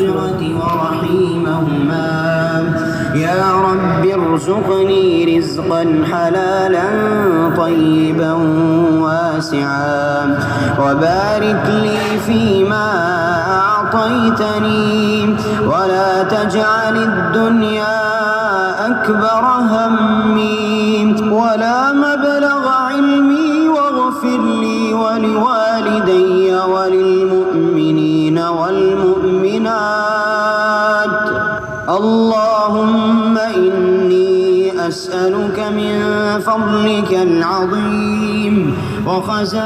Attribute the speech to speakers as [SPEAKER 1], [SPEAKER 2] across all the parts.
[SPEAKER 1] الآخرة ورحيمهما. يا رب ارزقني رزقا حلالا طيبا واسعا، وبارك لي فيما أعطيتني، ولا تجعل الدنيا أكبر همي ولا مبلغ علمي، واغفر لي ولوالدي وللمؤمنين والمؤمنات. اللهم إني أسألك من فضلك العظيم وخزائنك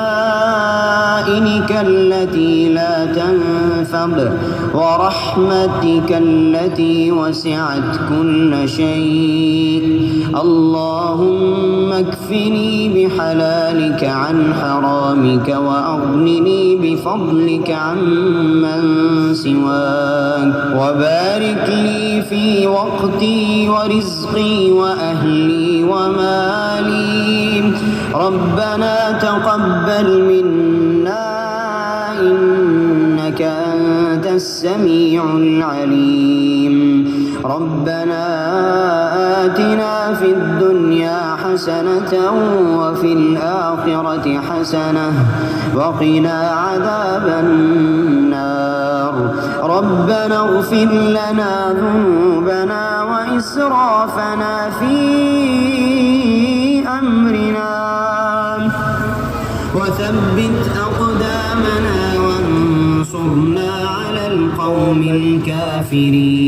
[SPEAKER 1] التي لا تنفد ورحمتك التي وسعت كل شيء. اللهم اكفني بحلالك عن حرامك، وأغنني بفضلك عمن سواك، وبارك لي في وقتي ورزقي وأهلي ومالي. ربنا تقبل منا إنك أنت السميع العليم. ربنا آتنا في الدنيا حسنة وفي الآخرة حسنة وقنا عذاب النار. ربنا اغفر لنا ذنوبنا وإسرافنا في أمرنا، وثبت أقدامنا وانصرنا على القوم الكافرين.